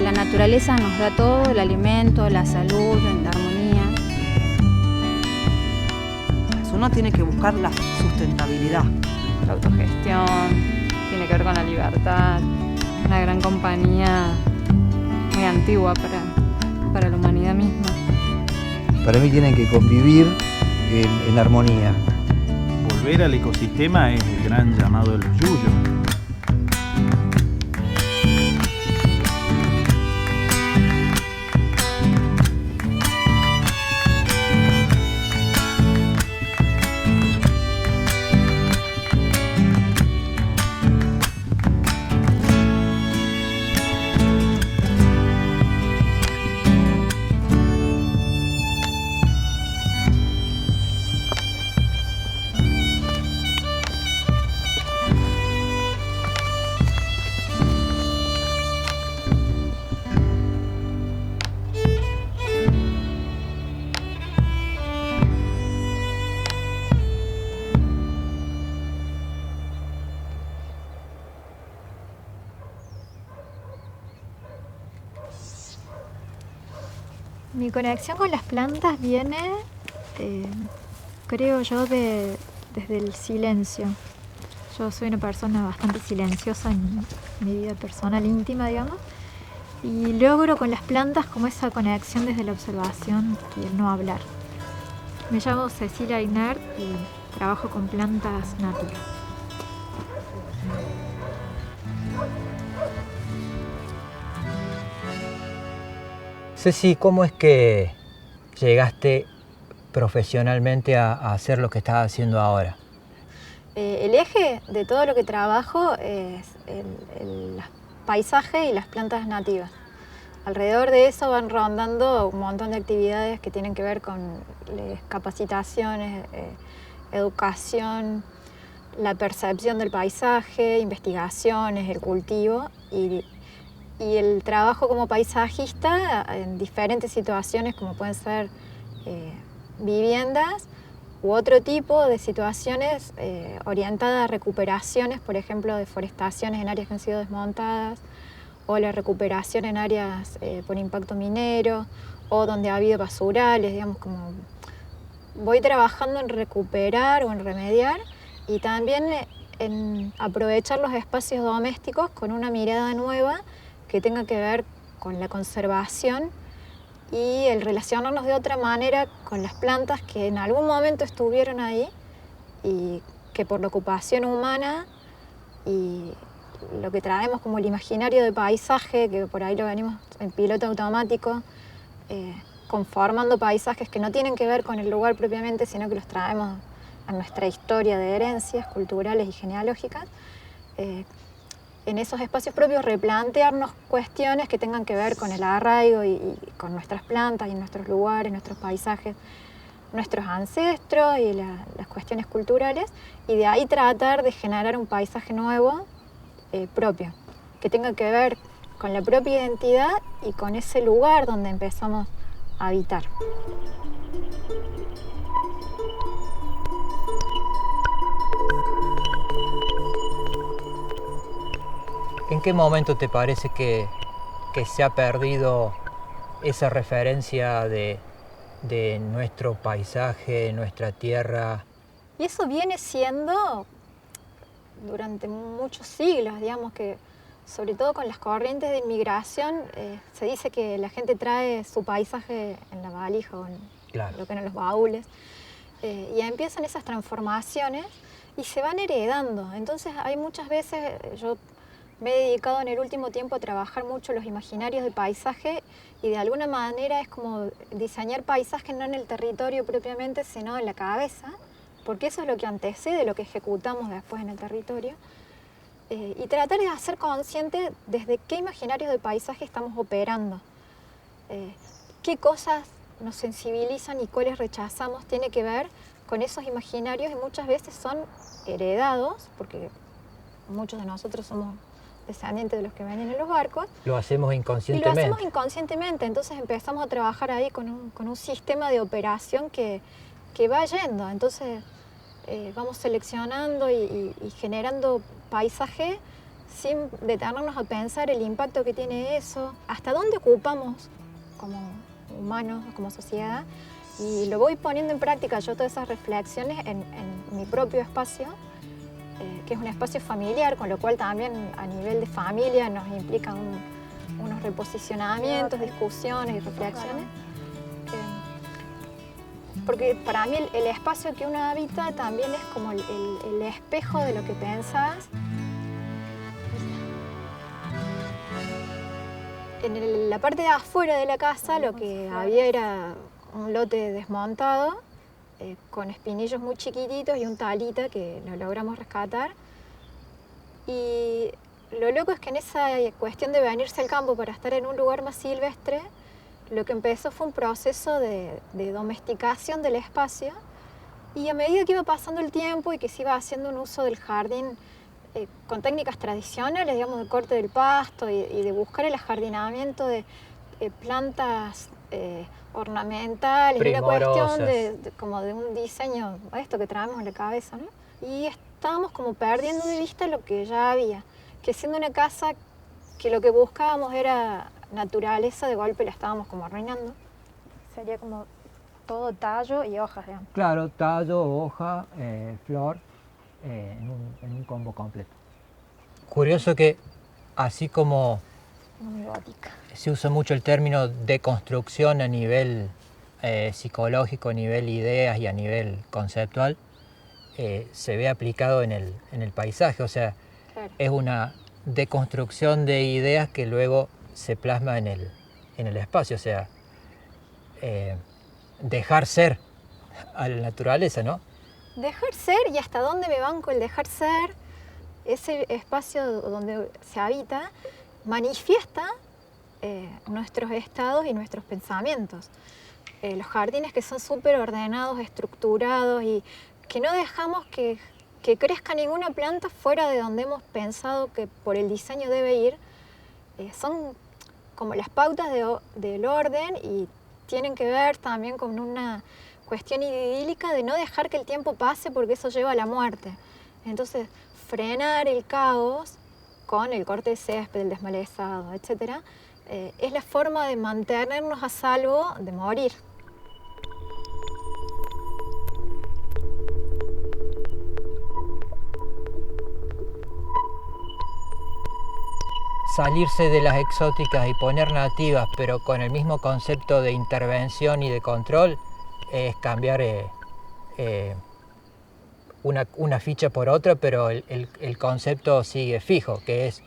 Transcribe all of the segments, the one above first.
la naturaleza nos da todo, el alimento, la salud, la armonía. Uno tiene que buscar la sustentabilidad. La autogestión, tiene que ver con la libertad, una gran compañía muy antigua para la humanidad misma. Para mí tienen que convivir en armonía. Volver al ecosistema es el gran llamado de los yuyos. Mi conexión con las plantas viene, creo yo, desde el silencio. Yo soy una persona bastante silenciosa en mi vida personal íntima, digamos, y logro con las plantas como esa conexión desde la observación y el no hablar. Me llamo Cecilia Aigner y trabajo con plantas nativas. Ceci, ¿cómo es que llegaste profesionalmente a hacer lo que estás haciendo ahora? El eje de todo lo que trabajo es el paisaje y las plantas nativas. Alrededor de eso van rondando un montón de actividades que tienen que ver con capacitaciones, educación, la percepción del paisaje, investigaciones, el cultivo y el trabajo como paisajista en diferentes situaciones como pueden ser viviendas u otro tipo de situaciones orientadas a recuperaciones, por ejemplo, deforestaciones en áreas que han sido desmontadas o la recuperación en áreas por impacto minero o donde ha habido basurales, digamos, como voy trabajando en recuperar o en remediar y también en aprovechar los espacios domésticos con una mirada nueva que tenga que ver con la conservación y el relacionarnos de otra manera con las plantas que en algún momento estuvieron ahí y que por la ocupación humana y lo que traemos como el imaginario de paisaje, que por ahí lo venimos en piloto automático, conformando paisajes que no tienen que ver con el lugar propiamente, sino que los traemos a nuestra historia de herencias culturales y genealógicas. En esos espacios propios replantearnos cuestiones que tengan que ver con el arraigo y con nuestras plantas y nuestros lugares, nuestros paisajes, nuestros ancestros y las cuestiones culturales y de ahí tratar de generar un paisaje nuevo propio, que tenga que ver con la propia identidad y con ese lugar donde empezamos a habitar. ¿En qué momento te parece que se ha perdido esa referencia de nuestro paisaje, nuestra tierra? Y eso viene siendo durante muchos siglos, digamos que sobre todo con las corrientes de inmigración, se dice que la gente trae su paisaje en la valija o en lo que eran los baúles, y empiezan esas transformaciones y se van heredando. Entonces hay muchas veces, yo me he dedicado en el último tiempo a trabajar mucho los imaginarios de paisaje y de alguna manera es como diseñar paisaje no en el territorio propiamente, sino en la cabeza, porque eso es lo que antecede lo que ejecutamos después en el territorio, y tratar de hacer consciente desde qué imaginarios de paisaje estamos operando, qué cosas nos sensibilizan y cuáles rechazamos, tiene que ver con esos imaginarios y muchas veces son heredados, porque muchos de nosotros somos descendientes de los que venían en los barcos. Lo hacemos inconscientemente. Y lo hacemos inconscientemente, entonces empezamos a trabajar ahí con un sistema de operación que va yendo. Entonces vamos seleccionando y generando paisaje sin detenernos a pensar el impacto que tiene eso, hasta dónde ocupamos como humanos, como sociedad, y lo voy poniendo en práctica yo todas esas reflexiones en mi propio espacio, que es un espacio familiar, con lo cual también a nivel de familia nos implican unos reposicionamientos, discusiones y reflexiones. Porque para mí el espacio que uno habita también es como el espejo de lo que pensás. En la parte de afuera de la casa lo que había era un lote desmontado, con espinillos muy chiquititos y un talita que lo logramos rescatar. Y lo loco es que en esa cuestión de venirse al campo para estar en un lugar más silvestre, lo que empezó fue un proceso de domesticación del espacio, y a medida que iba pasando el tiempo y que se iba haciendo un uso del jardín con técnicas tradicionales, digamos, de corte del pasto y de buscar el ajardinamiento de plantas ornamentales, era cuestión como de un diseño, esto que traemos en la cabeza, ¿no? Y estábamos como perdiendo de vista lo que ya había, que siendo una casa que lo que buscábamos era naturaleza, de golpe la estábamos como arruinando. Sería como todo tallo y hojas, digamos. Claro, tallo, hoja, flor, en un combo completo. Curioso que así como se usa mucho el término deconstrucción a nivel psicológico, a nivel ideas y a nivel conceptual, se ve aplicado en el paisaje, o sea, claro, es una deconstrucción de ideas que luego se plasma en el espacio, o sea, dejar ser a la naturaleza, ¿no? Dejar ser, y hasta dónde me banco el dejar ser, ese espacio donde se habita manifiesta nuestros estados y nuestros pensamientos. Los jardines que son súper ordenados, estructurados y que no dejamos que crezca ninguna planta fuera de donde hemos pensado que por el diseño debe ir, son como las pautas del orden, y tienen que ver también con una cuestión idílica de no dejar que el tiempo pase, porque eso lleva a la muerte. Entonces, frenar el caos con el corte de césped, el desmalezado, etc., es la forma de mantenernos a salvo de morir. Salirse de las exóticas y poner nativas, pero con el mismo concepto de intervención y de control, es cambiar una ficha por otra, pero el concepto sigue fijo, que es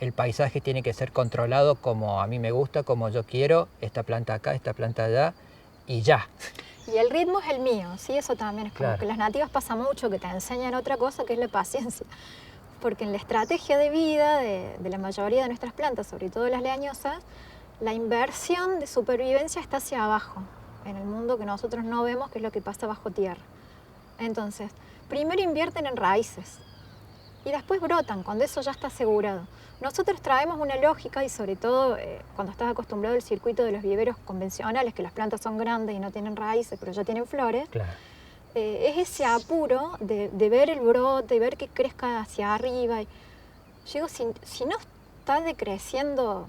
el paisaje tiene que ser controlado como a mí me gusta, como yo quiero, esta planta acá, esta planta allá, y ya. Y el ritmo es el mío, ¿sí? Eso también es como claro, que las nativas pasa mucho, que te enseñan otra cosa, que es la paciencia. Porque en la estrategia de vida de la mayoría de nuestras plantas, sobre todo las leañosas, la inversión de supervivencia está hacia abajo, en el mundo que nosotros no vemos, que es lo que pasa bajo tierra. Entonces, primero invierten en raíces y después brotan, cuando eso ya está asegurado. Nosotros traemos una lógica, y sobre todo cuando estás acostumbrado al circuito de los viveros convencionales, que las plantas son grandes y no tienen raíces, pero ya tienen flores, claro, es ese apuro de ver el brote y ver que crezca hacia arriba. Y yo digo, si no está decreciendo,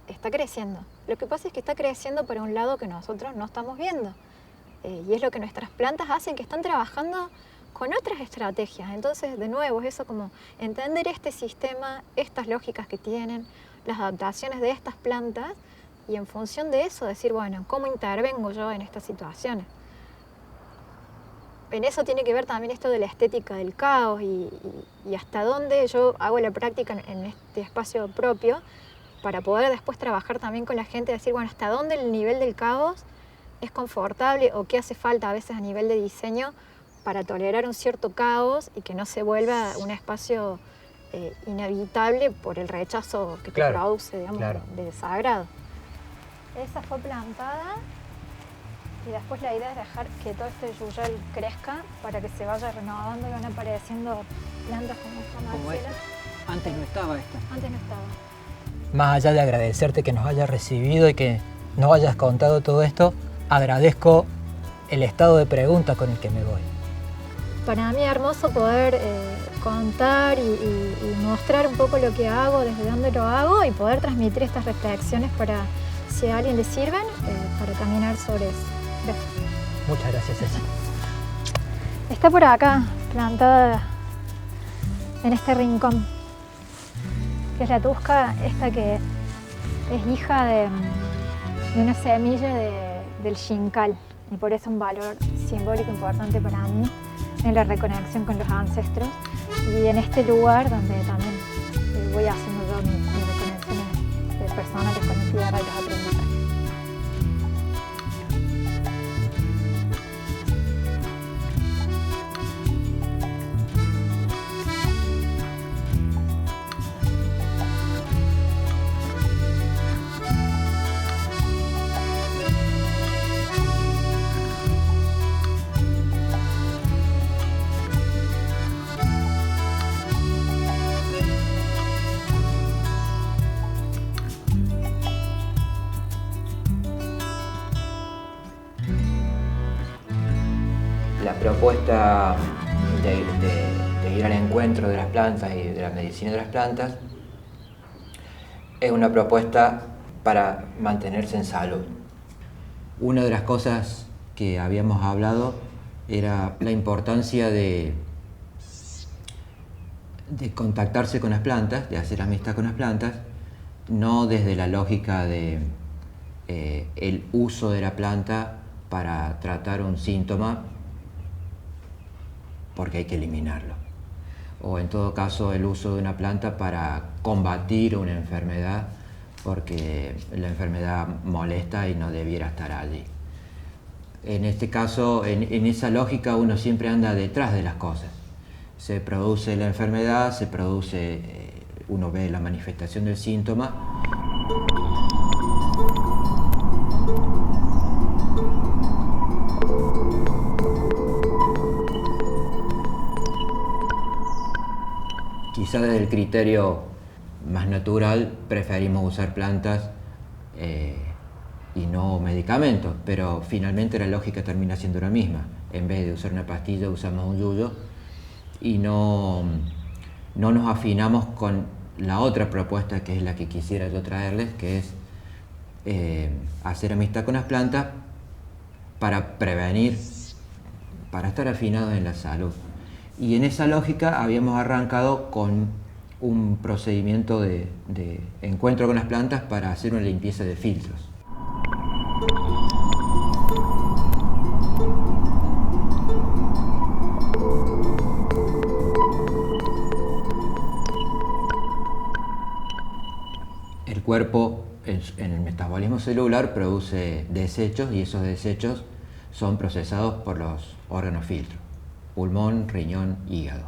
está creciendo. Lo que pasa es que está creciendo para un lado que nosotros no estamos viendo. Y es lo que nuestras plantas hacen, que están trabajando con otras estrategias. Entonces, de nuevo, es eso, como entender este sistema, estas lógicas que tienen, las adaptaciones de estas plantas, y en función de eso decir, bueno, ¿cómo intervengo yo en estas situaciones? En eso tiene que ver también esto de la estética del caos y hasta dónde yo hago la práctica en este espacio propio, para poder después trabajar también con la gente, decir, bueno, hasta dónde el nivel del caos es confortable, o qué hace falta a veces a nivel de diseño para tolerar un cierto caos y que no se vuelva un espacio inhabitable por el rechazo que te produce, digamos, de desagrado. Esa fue plantada, y después la idea es dejar que todo este yuyel crezca para que se vaya renovando y van apareciendo plantas como esta Marcela. Antes no estaba esta. Antes no estaba. Más allá de agradecerte que nos hayas recibido y que nos hayas contado todo esto, agradezco el estado de pregunta con el que me voy. Para mí es hermoso poder contar y mostrar un poco lo que hago, desde dónde lo hago y poder transmitir estas reflexiones para, si a alguien le sirven, para caminar sobre eso. Gracias. Muchas gracias, Ceci. Está por acá, plantada en este rincón, que es la tusca, esta que es hija de una semilla del xincal, y por eso un valor simbólico importante para mí en la reconexión con los ancestros, y en este lugar donde también voy haciendo yo mis reconexiones personales con la tierra y los aprendizajes. La propuesta de ir al encuentro de las plantas y de la medicina de las plantas es una propuesta para mantenerse en salud. Una de las cosas que habíamos hablado era la importancia de contactarse con las plantas, de hacer amistad con las plantas, no desde la lógica de el uso de la planta para tratar un síntoma, porque hay que eliminarlo, o en todo caso el uso de una planta para combatir una enfermedad, porque la enfermedad molesta y no debiera estar allí. En este caso, en esa lógica, uno siempre anda detrás de las cosas. Se produce la enfermedad, uno ve la manifestación del síntoma. Quizás desde el criterio más natural preferimos usar plantas y no medicamentos, pero finalmente la lógica termina siendo la misma. En vez de usar una pastilla usamos un yuyo y no nos afinamos con la otra propuesta, que es la que quisiera yo traerles, que es hacer amistad con las plantas para prevenir, para estar afinados en la salud. Y en esa lógica habíamos arrancado con un procedimiento de encuentro con las plantas para hacer una limpieza de filtros. El cuerpo, en el metabolismo celular, produce desechos y esos desechos son procesados por los órganos filtros: pulmón, riñón, hígado.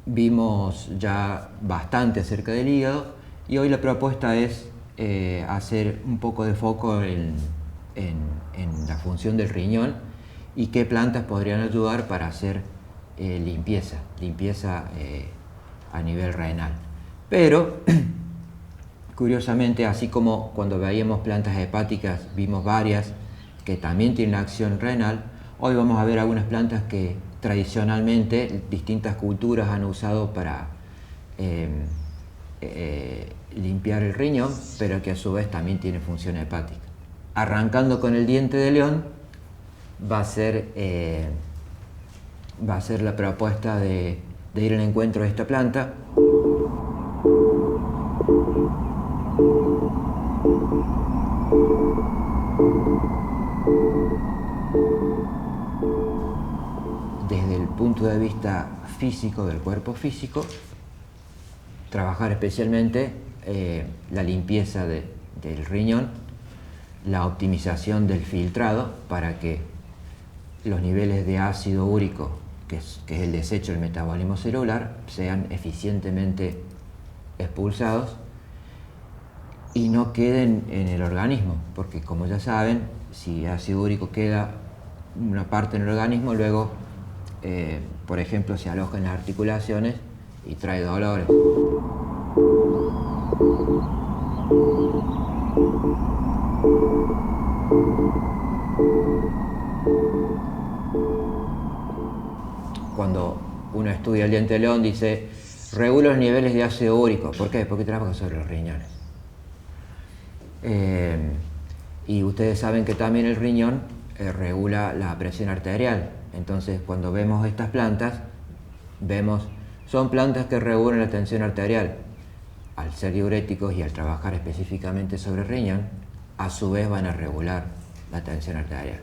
Vimos ya bastante acerca del hígado y hoy la propuesta es hacer un poco de foco en la función del riñón y qué plantas podrían ayudar para hacer limpieza a nivel renal. Pero, curiosamente, así como cuando veíamos plantas hepáticas vimos varias que también tienen acción renal, hoy vamos a ver algunas plantas que tradicionalmente distintas culturas han usado para limpiar el riñón, pero que a su vez también tiene función hepática. Arrancando con el diente de león, va a ser la propuesta de ir al encuentro de esta planta. Desde el punto de vista físico, del cuerpo físico, trabajar especialmente la limpieza del riñón, la optimización del filtrado para que los niveles de ácido úrico, que es el desecho del metabolismo celular, sean eficientemente expulsados y no queden en el organismo, porque como ya saben, si el ácido úrico queda una parte en el organismo, luego por ejemplo, se aloja en las articulaciones y trae dolores. Cuando uno estudia el diente de león dice Regula los niveles de ácido úrico. ¿Por qué? Porque trabaja sobre los riñones. Y ustedes saben que también el riñón regula la presión arterial. Entonces, cuando vemos estas plantas, son plantas que regulan la tensión arterial. Al ser diuréticos y al trabajar específicamente sobre el riñón, a su vez van a regular la tensión arterial.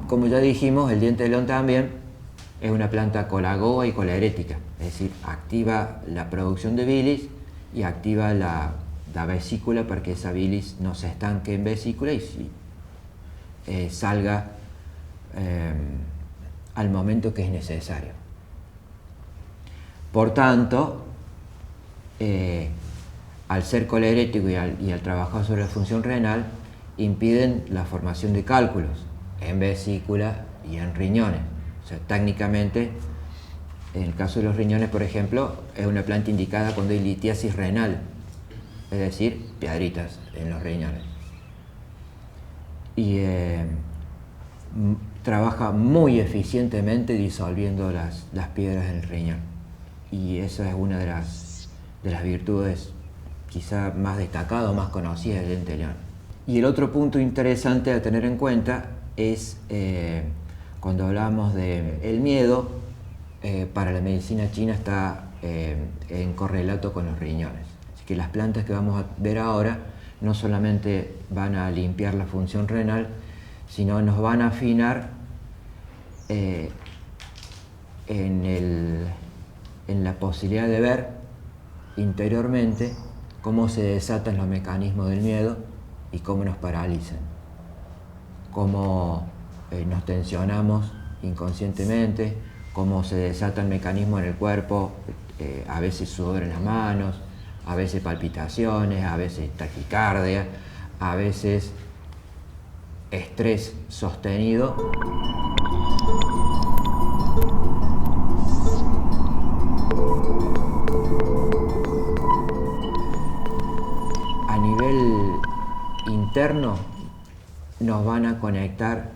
Como ya dijimos, el diente de león también es una planta colagoga y colerética, es decir, activa la producción de bilis y activa la vesícula para que esa bilis no se estanque en vesícula y salga al momento que es necesario. Por tanto, al ser colerético y al trabajar sobre la función renal, impiden la formación de cálculos en vesícula y en riñones. O sea, técnicamente, en el caso de los riñones, por ejemplo, es una planta indicada cuando hay litiasis renal, es decir, piedritas en los riñones. Y trabaja muy eficientemente disolviendo las piedras en el riñón. Y esa es una de las virtudes quizá más destacadas o más conocidas del diente de león. Y el otro punto interesante a tener en cuenta es cuando hablamos del miedo, para la medicina china está en correlato con los riñones. Así que las plantas que vamos a ver ahora no solamente van a limpiar la función renal, sino nos van a afinar en la posibilidad de ver interiormente cómo se desatan los mecanismos del miedo y cómo nos paralizan, cómo nos tensionamos inconscientemente, cómo se desatan mecanismos en el cuerpo, a veces sudor en las manos, a veces palpitaciones, a veces taquicardia, a veces estrés sostenido. A nivel interno nos van a conectar,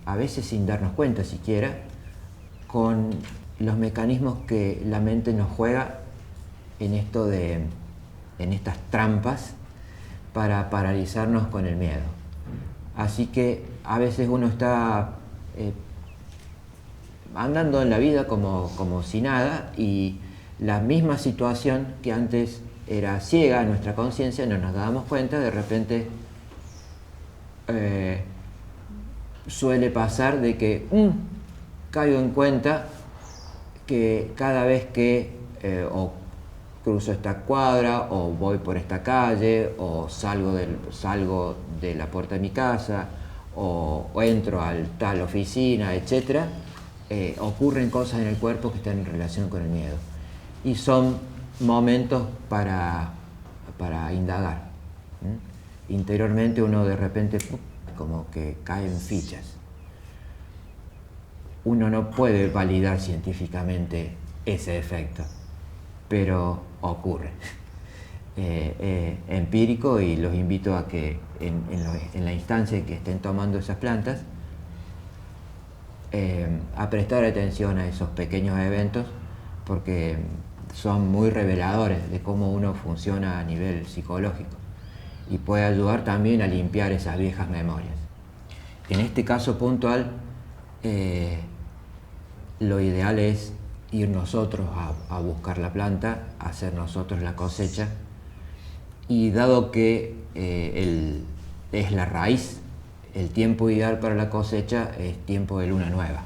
a veces sin darnos cuenta siquiera, con los mecanismos que la mente nos juega en estas trampas para paralizarnos con el miedo. Así que a veces uno está andando en la vida como si nada, y la misma situación que antes era ciega a nuestra conciencia, no nos dábamos cuenta, de repente suele pasar de que caigo en cuenta que cada vez que o cruzo esta cuadra, o voy por esta calle, o salgo de la puerta de mi casa, o entro a tal oficina, etc., ocurren cosas en el cuerpo que están en relación con el miedo. Y son momentos para indagar. Interiormente uno de repente como que cae en fichas. Uno no puede validar científicamente ese efecto, pero ocurre. Empírico, y los invito a que en la instancia en que estén tomando esas plantas, a prestar atención a esos pequeños eventos, porque son muy reveladores de cómo uno funciona a nivel psicológico y puede ayudar también a limpiar esas viejas memorias. En este caso puntual, lo ideal es ir nosotros a buscar la planta, hacer nosotros la cosecha, y dado que es la raíz, el tiempo ideal para la cosecha es tiempo de luna nueva.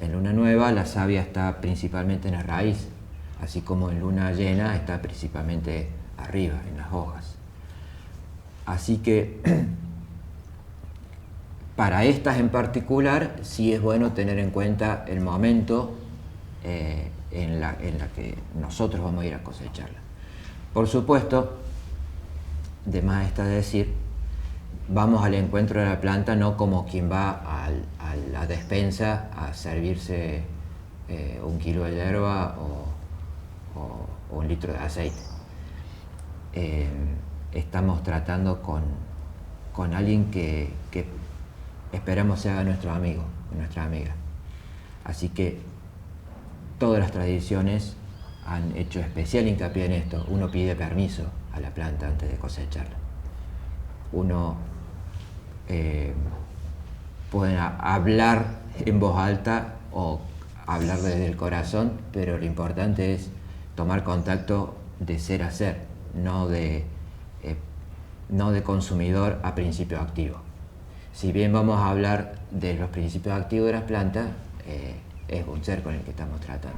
En luna nueva la savia está principalmente en la raíz, así como en luna llena está principalmente arriba, en las hojas. Así que para estas en particular sí es bueno tener en cuenta el momento en la que nosotros vamos a ir a cosecharla. Por supuesto, de más está decir, vamos al encuentro de la planta no como quien va a la despensa a servirse 1 kilo de hierba o 1 litro de aceite, estamos tratando con alguien que esperamos sea nuestro amigo, nuestra amiga. Así que todas las tradiciones han hecho especial hincapié en esto. Uno pide permiso a la planta antes de cosecharla. Uno puede hablar en voz alta o hablar desde el corazón, pero lo importante es tomar contacto de ser a ser, no de consumidor a principio activo. Si bien vamos a hablar de los principios activos de las plantas, es un ser con el que estamos tratando.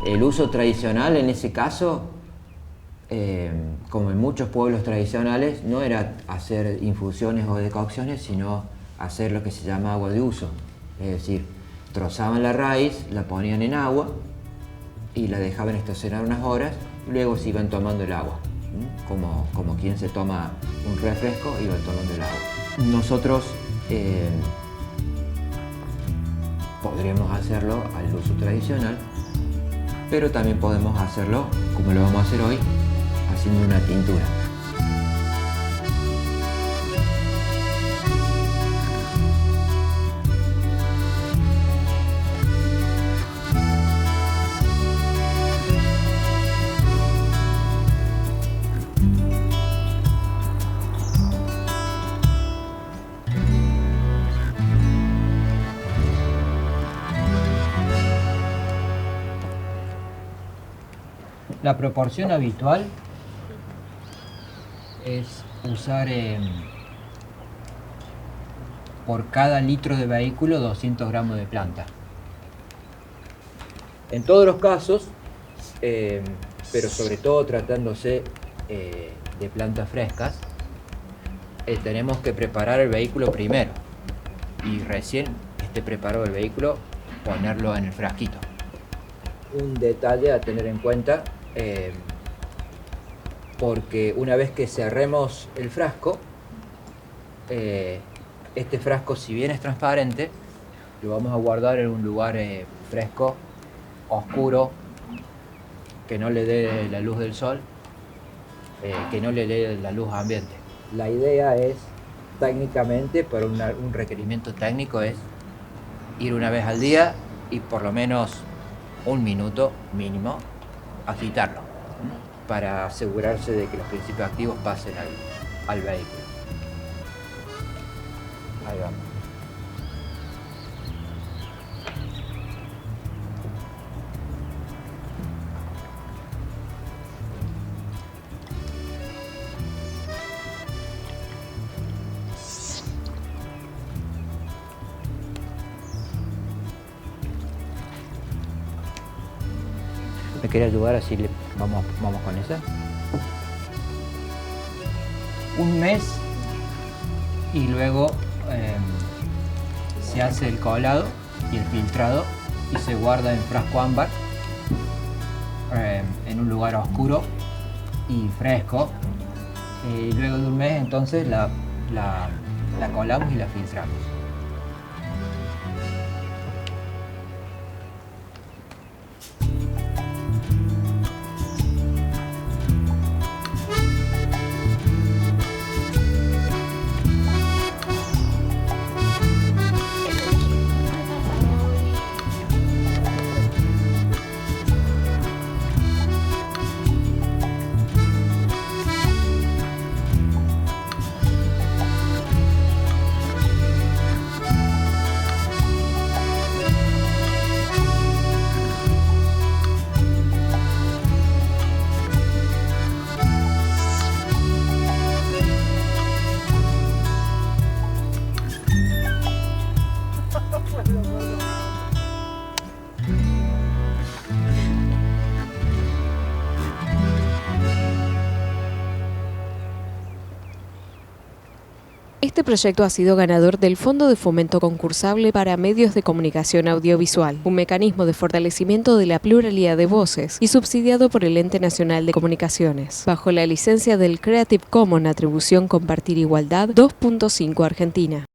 El uso tradicional en ese caso, como en muchos pueblos tradicionales, no era hacer infusiones o decocciones, sino hacer lo que se llama agua de uso. Es decir, trozaban la raíz, la ponían en agua y la dejaban estacionar unas horas, luego se iban tomando el agua. Como quien se toma un refresco, iban tomando el agua. Nosotros podríamos hacerlo al uso tradicional, pero también podemos hacerlo, como lo vamos a hacer hoy, haciendo una tintura. La proporción habitual es usar por cada litro de vehículo 200 gramos de planta. En todos los casos, pero sobre todo tratándose de plantas frescas, tenemos que preparar el vehículo primero y recién que esté preparado el vehículo, ponerlo en el frasquito. Un detalle a tener en cuenta, porque una vez que cerremos el frasco, este frasco, si bien es transparente, lo vamos a guardar en un lugar fresco, oscuro, que no le dé la luz del sol, que no le dé la luz ambiente. La idea es, técnicamente, por un requerimiento técnico, es ir una vez al día y por lo menos un minuto mínimo agitarlo para asegurarse de que los principios activos pasen al vehículo. Ahí vamos. ¿Me quiere ayudar así vamos con esa? Un mes y luego se hace el colado y el filtrado y se guarda en frasco ámbar en un lugar oscuro y fresco. Y luego de un mes entonces la colamos y la filtramos. Este proyecto ha sido ganador del Fondo de Fomento Concursable para Medios de Comunicación Audiovisual, un mecanismo de fortalecimiento de la pluralidad de voces y subsidiado por el Ente Nacional de Comunicaciones, bajo la licencia del Creative Commons Atribución Compartir Igualdad 2.5 Argentina.